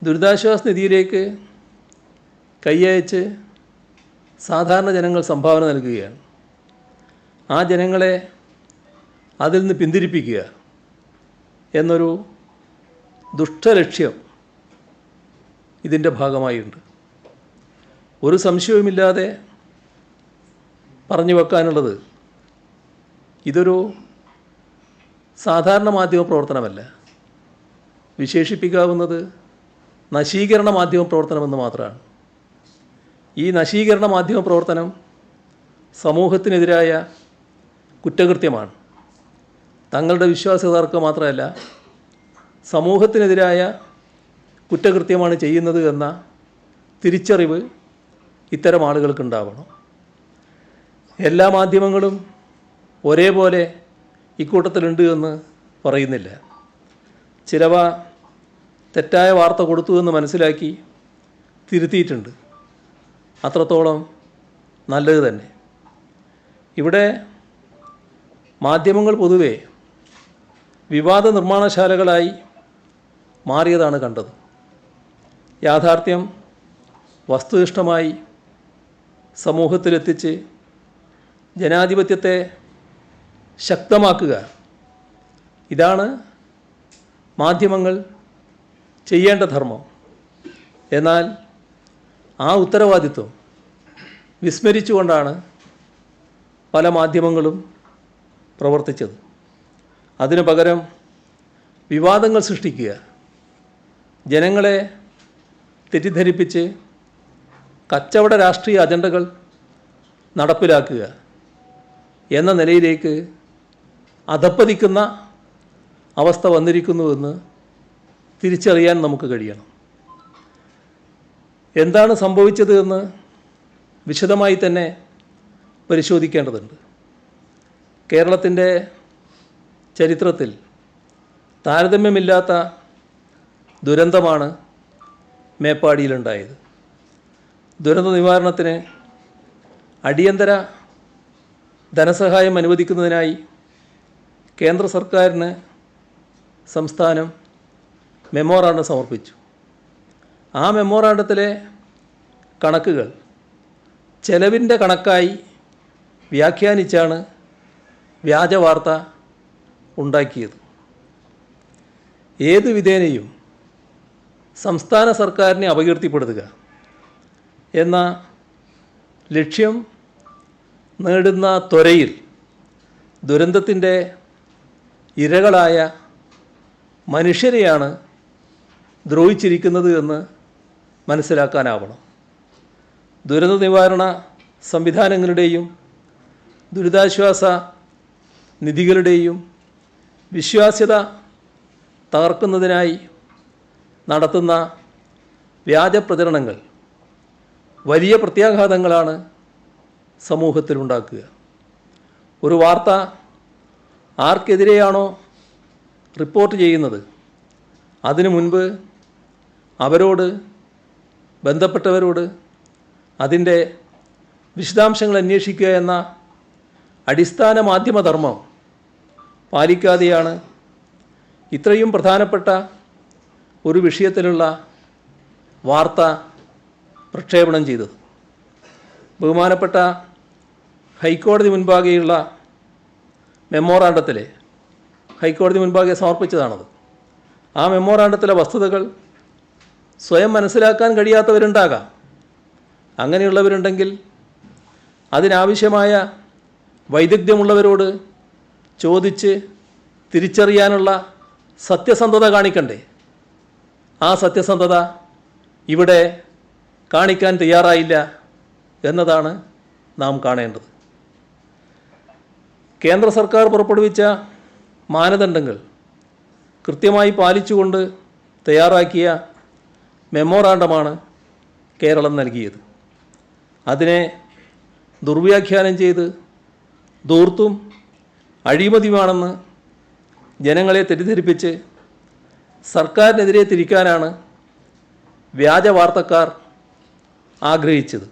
ദുരിതാശ്വാസ നിധിയിലേക്ക് കൈയയച്ച് സാധാരണ ജനങ്ങൾ സംഭാവന നൽകുകയാണ്. ആ ജനങ്ങളെ അതിൽ നിന്ന് പിന്തിരിപ്പിക്കുക എന്നൊരു ദുഷ്ടലക്ഷ്യം ഇതിൻ്റെ ഭാഗമായിട്ടുണ്ട്. ഒരു സംശയവുമില്ലാതെ പറഞ്ഞു വെക്കാനുള്ളത്, ഇതൊരു സാധാരണ മാധ്യമ പ്രവർത്തനമല്ല, വിശേഷിപ്പിക്കാവുന്നത് നശീകരണ മാധ്യമ പ്രവർത്തനമെന്ന് മാത്രമാണ്. ഈ നശീകരണ മാധ്യമ പ്രവർത്തനം സമൂഹത്തിനെതിരായ കുറ്റകൃത്യമാണ്. തങ്ങളുടെ വിശ്വാസക്കാർക്ക് മാത്രമല്ല, സമൂഹത്തിനെതിരായ കുറ്റകൃത്യമാണ് ചെയ്യുന്നത് എന്ന തിരിച്ചറിവ് ഇത്തരം ആളുകൾക്കുണ്ടാവണം. എല്ലാ മാധ്യമങ്ങളും ഒരേപോലെ ഇക്കൂട്ടത്തിലുണ്ട് എന്ന് പറയുന്നില്ല. ചിലവ തെറ്റായ വാർത്ത കൊടുത്തു എന്ന് മനസ്സിലാക്കി തിരുത്തിയിട്ടുണ്ട്. അത്രത്തോളം നല്ലത് തന്നെ. ഇവിടെ മാധ്യമങ്ങൾ പൊതുവെ വിവാദ നിർമ്മാണശാലകളായി മാറിയതാണ് കണ്ടത്. യാഥാർത്ഥ്യം വസ്തുനിഷ്ഠമായി സമൂഹത്തിലെത്തിച്ച് ജനാധിപത്യത്തെ ശക്തമാക്കുക, ഇതാണ് മാധ്യമങ്ങൾ ചെയ്യേണ്ട ധർമ്മം. എന്നാൽ ആ ഉത്തരവാദിത്വം വിസ്മരിച്ചുകൊണ്ടാണ് പല മാധ്യമങ്ങളും പ്രവർത്തിച്ചത്. അതിനു പകരം വിവാദങ്ങൾ സൃഷ്ടിക്കുക, ജനങ്ങളെ തെറ്റിദ്ധരിപ്പിച്ച് കച്ചവട രാഷ്ട്രീയ അജണ്ടകൾ നടപ്പിലാക്കുക എന്ന നിലയിലേക്ക് അധപ്പതിക്കുന്ന അവസ്ഥ വന്നിരിക്കുന്നുവെന്ന് തിരിച്ചറിയാൻ നമുക്ക് കഴിയണം. എന്താണ് സംഭവിച്ചത് എന്ന് വിശദമായി തന്നെ പരിശോധിക്കേണ്ടതുണ്ട്. കേരളത്തിൻ്റെ ചരിത്രത്തിൽ താരതമ്യമില്ലാത്ത ദുരന്തമാണ് മേപ്പാടിയിലുണ്ടായത്. ദുരന്ത നിവാരണത്തിന് അടിയന്തര ധനസഹായം അനുവദിക്കുന്നതിനായി കേന്ദ്ര സർക്കാരിന് സംസ്ഥാനം മെമ്മോറാണ്ടം സമർപ്പിച്ചു. ആ മെമ്മോറാണ്ടത്തിലെ കണക്കുകൾ ചെലവിൻ്റെ കണക്കായി വ്യാഖ്യാനിച്ചാണ് വ്യാജ വാർത്ത ഉണ്ടാക്കിയത്. ഏത് വിധേനയും സംസ്ഥാന സർക്കാരിനെ അപകീർത്തിപ്പെടുത്തുക എന്ന ലക്ഷ്യം നേടുന്ന ത്വരയിൽ ദുരന്തത്തിൻ്റെ ഇരകളായ മനുഷ്യരെയാണ് ദ്രോഹിച്ചിരിക്കുന്നത് എന്ന് മനസ്സിലാക്കാനാവണം. ദുരന്ത നിവാരണ സംവിധാനങ്ങളുടെയും ദുരിതാശ്വാസ നിധികളുടെയും വിശ്വാസ്യത തകർക്കുന്നതിനായി നടത്തുന്ന വ്യാജ പ്രചരണങ്ങൾ വലിയ പ്രത്യാഘാതങ്ങളാണ് സമൂഹത്തിലുണ്ടാക്കുക. ഒരു വാർത്ത ആർക്കെതിരെയാണോ റിപ്പോർട്ട് ചെയ്യുന്നത്, അതിനു മുൻപ് അവരോട്, ബന്ധപ്പെട്ടവരോട് അതിൻ്റെ വിശദാംശങ്ങൾ അന്വേഷിക്കുക എന്ന അടിസ്ഥാന മാധ്യമധർമ്മം പാലിക്കാതെയാണ് ഇത്രയും പ്രധാനപ്പെട്ട ഒരു വിഷയത്തിലുള്ള വാർത്ത പ്രക്ഷേപണം ചെയ്തത്. ബഹുമാനപ്പെട്ട ഹൈക്കോടതി മുൻപാകെയുള്ള മെമ്മോറാണ്ടത്തിലെ ഹൈക്കോടതി മുൻപാകെ സമർപ്പിച്ചതാണത്. ആ മെമ്മോറാണ്ടത്തിലെ വസ്തുതകൾ സ്വയം മനസ്സിലാക്കാൻ കഴിയാത്തവരുണ്ടാകാം. അങ്ങനെയുള്ളവരുണ്ടെങ്കിൽ അതിനാവശ്യമായ വൈദഗ്ധ്യമുള്ളവരോട് ചോദിച്ച് തിരിച്ചറിയാനുള്ള സത്യസന്ധത കാണിക്കണ്ടേ? ആ സത്യസന്ധത ഇവിടെ കാണിക്കാൻ തയ്യാറായില്ല എന്നതാണ് നാം കാണേണ്ടത്. കേന്ദ്ര സർക്കാർ പുറപ്പെടുവിച്ച മാനദണ്ഡങ്ങൾ കൃത്യമായി പാലിച്ചുകൊണ്ട് തയ്യാറാക്കിയ മെമ്മോറാണ്ടമാണ് കേരളം നൽകിയത്. അതിനെ ദുർവ്യാഖ്യാനം ചെയ്ത് ധൂർത്തും അഴിമതിയുമാണെന്ന് ജനങ്ങളെ തെറ്റിദ്ധരിപ്പിച്ച് സർക്കാരിനെതിരെ തിരിക്കാനാണ് വ്യാജ വാർത്തക്കാർ ആഗ്രഹിച്ചത്.